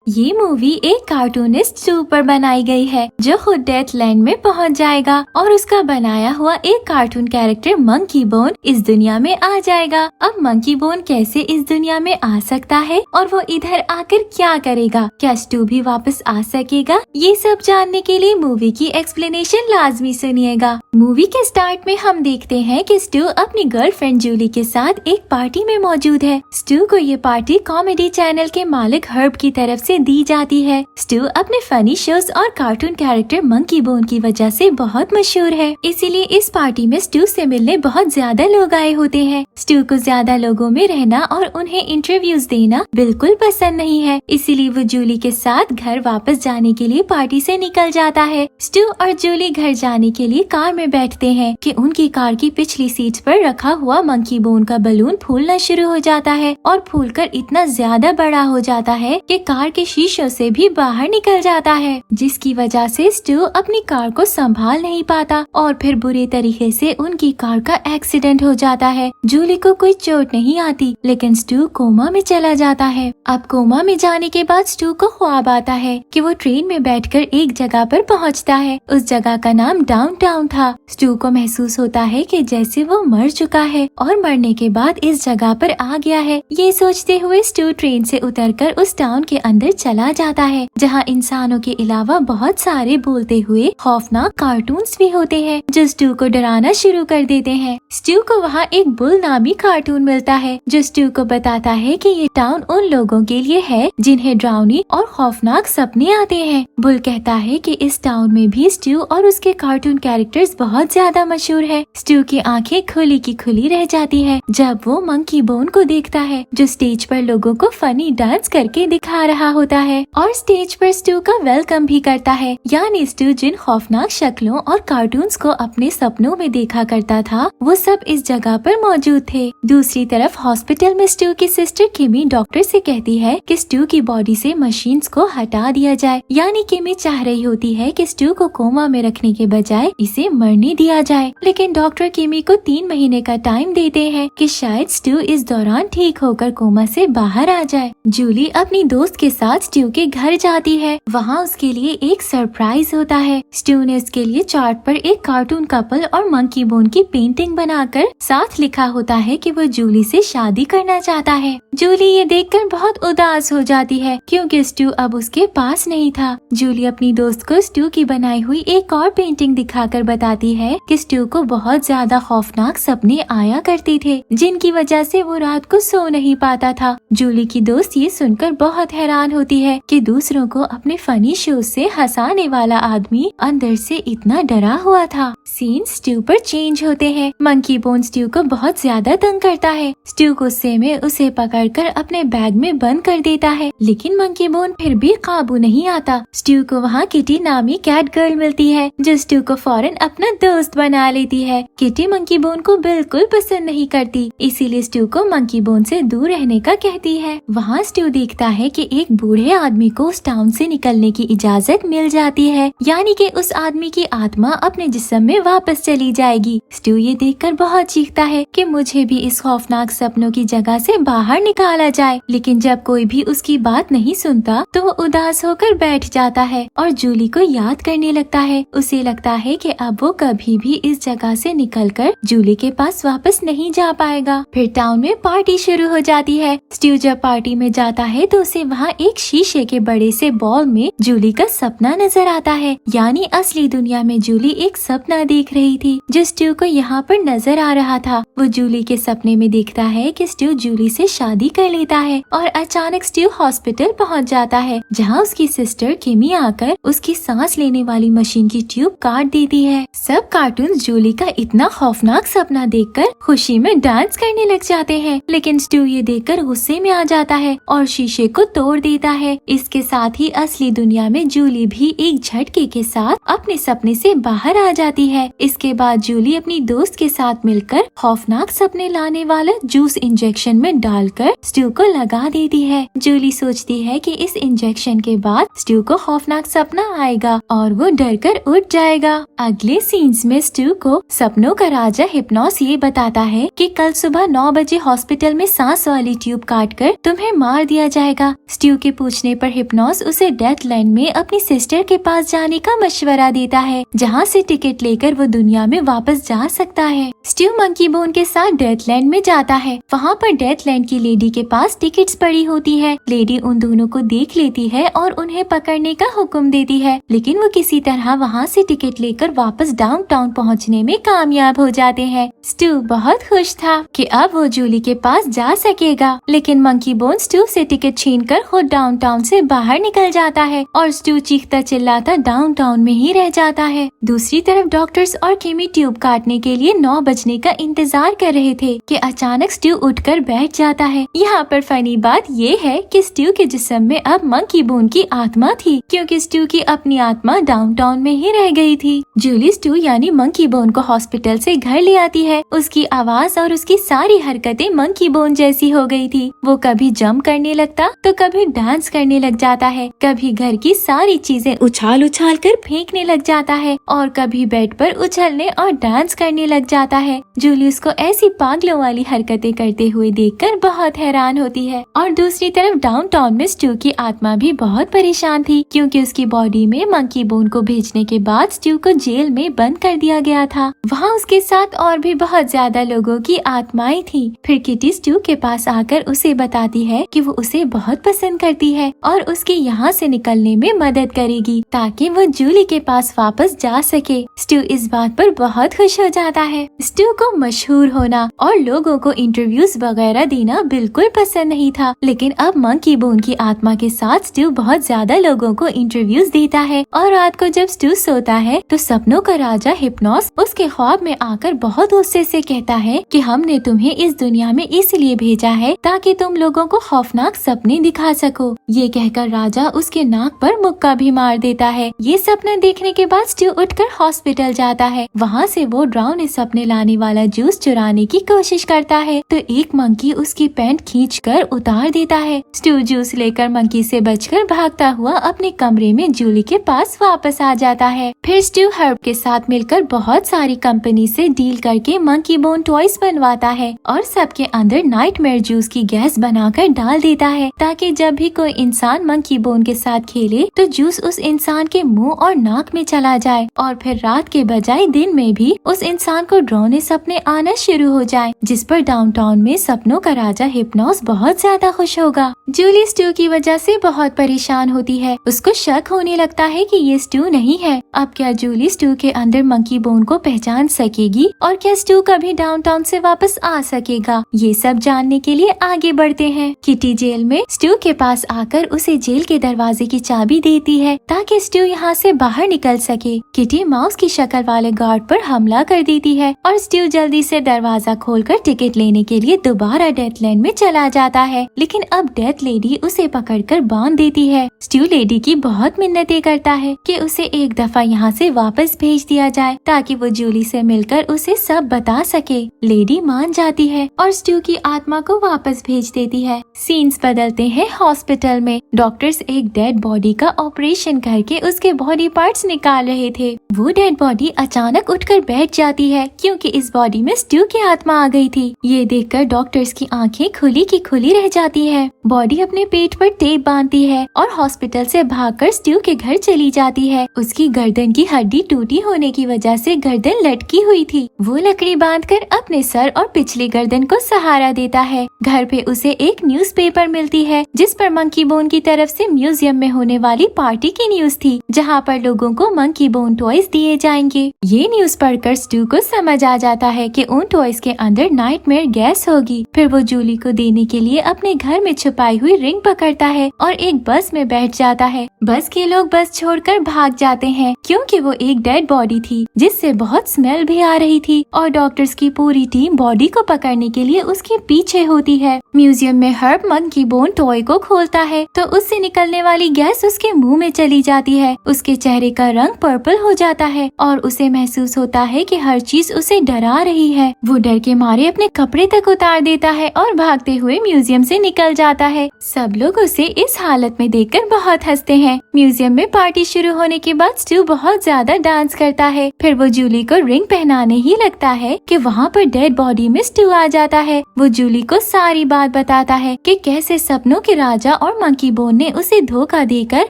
ये मूवी एक cartoonist stew पर बनाई गई है जो खुद डेथ लैंड में पहुंच जाएगा और उसका बनाया हुआ एक कार्टून कैरेक्टर मंकी बोन इस दुनिया में आ जाएगा। अब मंकी बोन कैसे इस दुनिया में आ सकता है और वो इधर आकर क्या करेगा, क्या स्टू भी वापस आ सकेगा, ये सब जानने के लिए मूवी की एक्सप्लेनेशन लाजमी सुनिएगा। मूवी के स्टार्ट में हम देखते हैं कि स्टू अपनी गर्लफ्रेंड जूली के साथ एक पार्टी में मौजूद है। स्टू को ये पार्टी कॉमेडी चैनल के मालिक हर्ब की तरफ से दी जाती है। स्टू अपने फनी शोज और कार्टून कैरेक्टर मंकी बोन की वजह से बहुत मशहूर है, इसीलिए इस पार्टी में स्टू से मिलने बहुत ज्यादा लोग आए होते हैं। स्टू को ज्यादा लोगों में रहना और उन्हें इंटरव्यूज देना बिल्कुल पसंद नहीं है, इसीलिए वो जूली के साथ घर वापस जाने के लिए पार्टी से निकल जाता है। स्टू और जूली घर जाने के लिए कार में बैठते हैं कि उनकी कार की पिछली सीट पर रखा हुआ मंकी बोन का बलून फूलना शुरू हो जाता है और फूलकर इतना ज्यादा बड़ा हो जाता है कि कार के शीशों से भी बाहर निकल जाता है, जिसकी वजह से स्टू अपनी कार को संभाल नहीं पाता और फिर बुरे तरीके से उनकी कार का एक्सीडेंट हो जाता है। जूली को कोई चोट नहीं आती, लेकिन स्टू कोमा में चला जाता है। अब कोमा में जाने के बाद स्टू को ख्वाब आता है कि वो ट्रेन में बैठकर एक जगह पर पहुंचता है। उस जगह का नाम डाउनटाउन था। स्टू को महसूस होता है कि जैसे वो मर चुका है और मरने के बाद इस जगह पर आ गया है। ये सोचते हुए स्टू ट्रेन से उतरकर उस टाउन के अंदर चला जाता है, जहाँ इंसानों के अलावा बहुत सारे बोलते हुए खौफनाक कार्टून्स भी होते हैं जो स्टू को डराना शुरू कर देते हैं। स्टू को वहाँ एक बुल नामी कार्टून मिलता है जो स्टू को बताता है कि ये टाउन उन लोगों के लिए है जिन्हें डरावनी और खौफनाक सपने आते हैं। बुल कहता है कि इस टाउन में भी स्टू और उसके कार्टून कैरेक्टर्स बहुत ज्यादा मशहूर है। स्टू की आंखें खुली की खुली रह जाती है जब वो मंकी बोन को देखता है जो स्टेज पर लोगों को फनी डांस करके दिखा रहा होता है और स्टेज पर स्टू का वेलकम भी करता है। यानी स्टू जिन खौफनाक शक्लों और कार्टून्स को अपने सपनों में देखा करता था वो सब इस जगह पर मौजूद थे। दूसरी तरफ हॉस्पिटल में स्टू की सिस्टर किमी डॉक्टर से कहती है कि स्टू की बॉडी से मशीन्स को हटा दिया जाए। यानी किमी चाह रही होती है कि स्टू को कोमा में रखने के बजाय इसे मरने दिया जाए, लेकिन डॉक्टर किमी को 3 महीने का टाइम देते हैं कि शायद स्टू इस दौरान ठीक होकर कोमा से बाहर आ जाए। जूली अपनी दोस्त के साथ स्टू के घर जाती है। वहाँ उसके लिए एक सरप्राइज होता है। स्टू ने उसके लिए चार्ट पर एक कार्टून कपल और मंकी बोन की पेंटिंग बनाकर साथ लिखा होता है कि वो जूली से शादी करना चाहता है। जूली ये देखकर बहुत उदास हो जाती है क्योंकि स्टू अब उसके पास नहीं था। जूली अपनी दोस्त को स्टू की बनाई हुई एक और पेंटिंग दिखाकर बताती है कि स्टू को बहुत ज्यादा खौफनाक सपने आया करते थे जिनकी वजह से वो रात को सो नहीं पाता था। जूली की दोस्त ये सुनकर बहुत हैरान होती है कि दूसरों को अपने फनी शो से हंसाने वाला आदमी अंदर से इतना डरा हुआ था। सीन स्टू पर चेंज होते हैं। मंकी बोन स्टू को बहुत ज्यादा तंग करता है। स्टू गुस्से में उसे पकड़कर अपने बैग में बंद कर देता है, लेकिन मंकी बोन फिर भी काबू नहीं आता। स्टू को वहाँ किटी नामी कैट गर्ल मिलती है जो स्टू को फौरन अपना दोस्त बना लेती है। किटी मंकी बोन को बिल्कुल पसंद नहीं करती, इसीलिए स्टू को मंकी बोन से दूर रहने का कहती है। वहाँ स्टू देखता है कि एक बूढ़े आदमी को उस टाउन से निकलने की इजाजत मिल जाती है, यानी कि उस आदमी की आत्मा अपने जिस्म में वापस चली जाएगी। स्टू ये देखकर बहुत चीखता है कि मुझे भी इस खौफनाक सपनों की जगह से बाहर निकाला जाए, लेकिन जब कोई भी उसकी बात नहीं सुनता तो वो उदास होकर बैठ जाता है और जूली को याद करने लगता है। उसे लगता है कि अब वो कभी भी इस जगह से निकलकर जूली के पास वापस नहीं जा पाएगा। फिर टाउन में पार्टी शुरू हो जाती है। स्टू जब पार्टी में जाता है तो उसे वहाँ एक शीशे के बड़े से बॉल में जूली का सपना नजर आता है, यानी असली दुनिया में जूली एक सपना देख रही थी जो स्टू को यहाँ पर नजर आ रहा था। वो जूली के सपने में देखता है कि स्टू जूली से शादी कर लेता है और अचानक स्टू हॉस्पिटल पहुँच जाता है, जहाँ उसकी सिस्टर किमी आकर उसकी सांस लेने वाली मशीन की ट्यूब काट देती है। सब कार्टून जूली का इतना खौफनाक सपना देखकर खुशी में डांस करने लग जाते हैं, लेकिन स्टू ये देखकर गुस्से में आ जाता है और शीशे को तोड़ देता है। इसके साथ ही असली दुनिया में जूली भी एक झटके के साथ अपने सपने से बाहर आ जाती है। इसके बाद जूली अपनी दोस्त के साथ मिलकर खौफनाक सपने लाने वाला जूस इंजेक्शन में डालकर स्टू को लगा देती है। जूली सोचती है कि इस इंजेक्शन के बाद स्टू को खौफनाक सपना आएगा और वो डरकर उठ जाएगा। अगले सीन्स में स्टू को सपनों का राजा हिप्नोस ये बताता है कि कल सुबह 9 बजे हॉस्पिटल में सांस वाली ट्यूब काटकर तुम्हें मार दिया जाएगा। स्टू के पूछने पर हिप्नोस उसे डेथ लैंड में अपनी सिस्टर के पास जाने का मशवरा देता है, जहाँ से टिकट लेकर वो दुनिया में वापस जा सकता है। स्टू मंकी बोन के साथ डेथ लैंड में जाता है। वहाँ पर डेथ लैंड की लेडी के पास टिकट्स पड़ी होती है। लेडी उन दोनों को देख लेती है और उन्हें पकड़ने का हुक्म देती है, लेकिन वो किसी तरह वहाँ से टिकट लेकर वापस डाउनटाउन पहुँचने में कामयाब हो जाते हैं। स्टू बहुत खुश था कि अब वो जूली के पास जा सकेगा, लेकिन मंकी बोन स्टू से टिकट छीनकर खुद डाउनटाउन से बाहर निकल जाता है और स्टू चीखता चिल्लाता डाउनटाउन में ही रह जाता है। दूसरी तरफ डॉक्टर्स और किमी ट्यूब काटने के लिए 9 बजने का इंतजार कर रहे थे कि अचानक स्टू उठकर बैठ जाता है। यहाँ पर फनी बात ये है कि स्टू के जिस्म में अब मंकी बोन की आत्मा थी, क्योंकि स्टू की अपनी आत्मा डाउनटाउन में ही रह गई थी। जूली स्टू यानी मंकी बोन को हॉस्पिटल से घर ले आती है। उसकी आवाज और उसकी सारी हरकतें मंकी बोन जैसी हो गई थी। वो कभी जंप करने लगता तो कभी डांस करने लग जाता है, कभी घर की सारी चीजें उछाल उछाल कर फेंकने लग जाता है और कभी बेड पर उछलने और डांस करने लग जाता है। जूली उसको ऐसी पागलों वाली हरकतें करते हुए देखकर बहुत हैरान होती है। और दूसरी तरफ डाउनटाउन में स्टू की आत्मा भी बहुत परेशान थी, क्योंकि उसकी बॉडी में मंकी बोन को भेजने के बाद स्टू को जेल में बंद कर दिया गया था। वहाँ उसके साथ और भी बहुत ज्यादा लोगों की आत्माएं थी। फिर किटी स्टू के पास आकर उसे बताती है कि वो उसे बहुत पसंद करती है और उसके यहाँ से निकलने में मदद करेगी ताकि वो जूली के पास वापस जा सके। स्टू इस बात पर बहुत खुश हो जाता है। स्टू को मशहूर होना और लोगों को इंटरव्यूज वगैरह देना बिल्कुल पसंद नहीं था, लेकिन अब मंकी बोन की आत्मा के साथ स्टू बहुत ज्यादा लोगों को इंटरव्यूज देता है। और रात को जब स्टू सोता है तो सपनों का राजा हिप्नोस उसके ख्वाब में आकर बहुत गुस्से से कहता है कि हमने तुम्हें इस दुनिया में इसलिए भेजा है ताकि तुम लोगों को खौफनाक सपने दिखा सको। ये कहकर राजा उसके नाक पर मुक्का भी मार देता है। ये सपना देखने के बाद स्टू उठकर हॉस्पिटल जाता है। वहाँ से वो डरावने सपने लाने वाला जूस चुराने की कोशिश करता है तो एक मंकी उसकी पैंट खींचकर उतार देता है। स्टू जूस लेकर मंकी से बचकर भागता हुआ अपने कमरे में जूली के पास वापस आ जाता है। फिर स्टू हर्ब के साथ मिलकर बहुत सारी कंपनी से डील करके मंकी बोन टॉयज बनवाता है और सबके अंदर नाइटमेयर जूस की गैस बनाकर डाल देता है ताकि जब भी कोई इंसान मंकी बोन के साथ खेले तो जूस उस इंसान के मुंह और नाक में चला जाए और फिर रात के बजाय दिन में भी उस इंसान को डरावने सपने आना शुरू हो जाए, जिस पर डाउनटाउन में सपनों का राजा हिप्नोस बहुत ज्यादा खुश होगा। जूली स्टू की वजह से बहुत परेशान होती है। उसको शक होने लगता है कि ये स्टू नहीं है। अब क्या जूली स्टू के अंदर मंकी बोन को पहचान सकेगी और क्या स्टू कभी डाउनटाउन से वापस आ सकेगा? ये सब जानने के लिए आगे बढ़ते हैं। किटी जेल में स्टू के पास आकर उसे जेल के दरवाजे की चाबी देती है ताकि स्टू यहाँ से बाहर निकल सके। किटी माउस की शक्ल वाले गार्ड पर हमला कर देती है और स्टू जल्दी से दरवाजा खोलकर टिकट लेने के लिए दोबारा डेथ लैंड में चला जाता है, लेकिन अब डेथ लेडी उसे पकड़कर बांध देती है। स्टू लेडी की बहुत मिन्नतें करता है कि उसे एक दफा यहाँ से वापस भेज दिया जाए ताकि वो जूली से मिलकर उसे सब बता सके। लेडी मान जाती है और स्टू की आत्मा को वापस भेज देती है। सीन्स बदलते हैं हॉस्पिटल में। डॉक्टर्स एक डेड बॉडी का ऑपरेशन करके उसके बॉडी पार्ट्स निकाल रहे थे। वो डेड बॉडी अचानक उठकर बैठ जाती है क्योंकि इस बॉडी में स्टू की आत्मा आ गई थी। ये देखकर डॉक्टर्स की आंखें खुली की खुली रह जाती है। बॉडी अपने पेट पर टेप बांधती है और हॉस्पिटल से भागकर स्टू के घर चली जाती है। उसकी गर्दन की हड्डी टूटी होने की वजह से गर्दन लटकी हुई थी। वो लकड़ी बांधकर अपने सर और पिछली गर्दन को सहारा देता है। घर पे उसे एक न्यूज़पेपर मिलती है जिस पर मंकी बोन की तरफ से म्यूजियम में होने वाली पार्टी की न्यूज थी, जहाँ पर लोगों को मंकी बोन टॉयज दिए जाएंगे। ये न्यूज पढ़कर स्टू को समझ आ जाता है कि उन टॉयज के अंदर नाइटमेयर गैस होगी। फिर वो जूली को देने के लिए अपने घर में छुपाई हुई रिंग पकड़ता है और एक बस में बैठ जाता है। बस के लोग बस छोड़कर भाग जाते हैं क्योंकि वो एक डेड बॉडी थी जिससे बहुत स्मेल भी आ रही थी और डॉक्टर्स की पूरी टीम बॉडी को पकड़ने के लिए उसके पीछे होती है। म्यूजियम में हर्ब मंकी बोन टॉय को खोलता है तो उससे निकलने वाली गैस उसके मुंह में चली जाती है। उसके चेहरे का रंग पर्पल हो जाता है और उसे महसूस होता है कि हर चीज उसे डरा रही है। वो डर के मारे अपने कपड़े तक उतार देता है और भागते हुए म्यूजियम से निकल जाता है। सब लोग उसे इस हालत में देखकर बहुत हंसते हैं। म्यूजियम में पार्टी शुरू होने के बाद स्टू बहुत ज्यादा डांस करता है। फिर वो जूली को रिंग पहनाने ही लगता है कि वहाँ पर डेड बॉडी में स्टू आ जाता है। वो जूली को सारी बात बताता है कि कैसे सपनों के राजा और मंकी बोन ने उसे धोखा देकर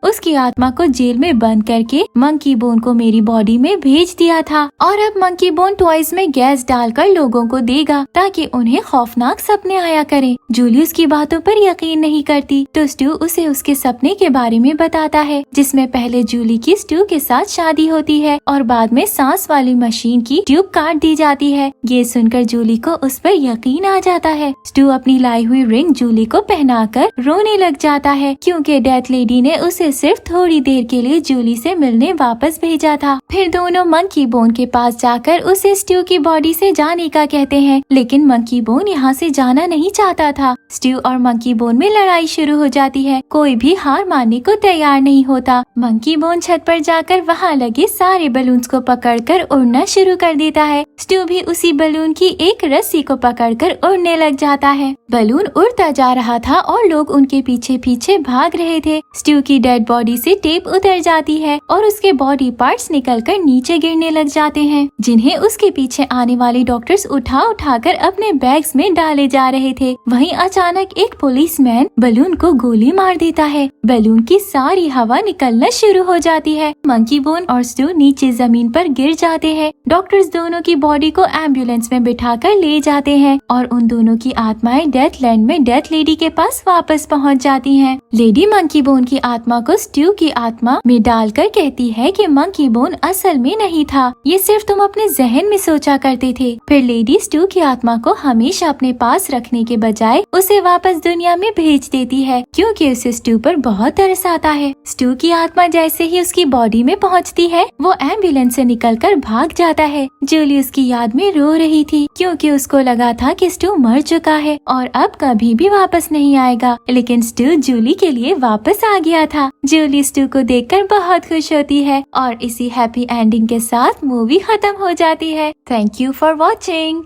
उसकी आत्मा को जेल में बंद करके मंकी बोन को मेरी बॉडी में भेज दिया था और अब मंकी बोन टॉयज में गैस डालकर लोगों को देगा ताकि उन्हें खौफनाक सपने आया करें। जूली उसकी बातों पर यकीन नहीं करती तो स्टू उसे उसके सपने के बारे में बताता है, जिसमें पहले जूली की स्टू के साथ शादी होती है और बाद में सांस वाली मशीन की ट्यूब काट दी जाती है। ये सुनकर जूली को उस पर यकीन आ जाता है। स्टू अपनी लाई हुई रिंग जूली को पहनाकर रोने लग जाता है क्योंकि डेथ लेडी ने उसे सिर्फ थोड़ी देर के लिए जूली से मिलने वापस भेजा था। फिर दोनों मंकी बोन के पास जाकर उसे स्टू की बॉडी से जाने का कहते हैं, लेकिन मंकी बोन यहाँ से जाना नहीं चाहता था। स्टू और मंकी बोन में लड़ाई शुरू हो जाती है। कोई भी हार मानने को तैयार नहीं होता। मंकी बोन छत पर जाकर वहाँ लगे सारे बलून्स को पकड़कर उड़ना शुरू कर देता है। स्टू भी उसी बलून की एक रस्सी को पकड़कर उड़ने लग जाता है। बलून उड़ता जा रहा था और लोग उनके पीछे पीछे भाग रहे थे। स्टू की डेड बॉडी से टेप उतर जाती है और उसके बॉडी पार्ट्स निकलकर नीचे गिरने लग जाते हैं, जिन्हें उसके पीछे आने वाले डॉक्टर्स उठा उठाकर अपने बैग्स में डाले जा रहे थे। वहीं अचानक एक पुलिसमैन बलून को गोली मार देता है। बलून की सारी हवा निकलना शुरू हो जाती है। मंकी बोन और स्टू नीचे जमीन पर गिर जाते हैं। डॉक्टर्स दोनों की बॉडी को एम्बुलेंस में बिठाकर ले जाते हैं और उन दोनों की आत्माएं डेथ लैंड में डेथ लेडी के पास वापस पहुंच जाती हैं। लेडी मंकी बोन की आत्मा को स्टू की आत्मा में डालकर कहती है कि मंकी बोन असल में नहीं था, ये सिर्फ तुम अपने जहन में सोचा करते थे। फिर लेडी स्टू की आत्मा को हमेशा अपने पास रखने के बजाय उसे वापस दुनिया में भेज देती है क्योंकि उसे स्टू पर बहुत तरस आता है। स्टू की आत्मा जैसे ही उसकी बॉडी में पहुंचती है वो एम्बुलेंस से निकलकर भाग जाता है। जूली उसकी याद में रो रही थी क्योंकि उसको लगा था कि स्टू मर चुका है और अब कभी भी वापस नहीं आएगा, लेकिन स्टू जूली के लिए वापस आ गया था। जूली स्टू को देखकर बहुत खुश होती है और इसी हैप्पी एंडिंग के साथ मूवी खत्म हो जाती है। Thank you for watching.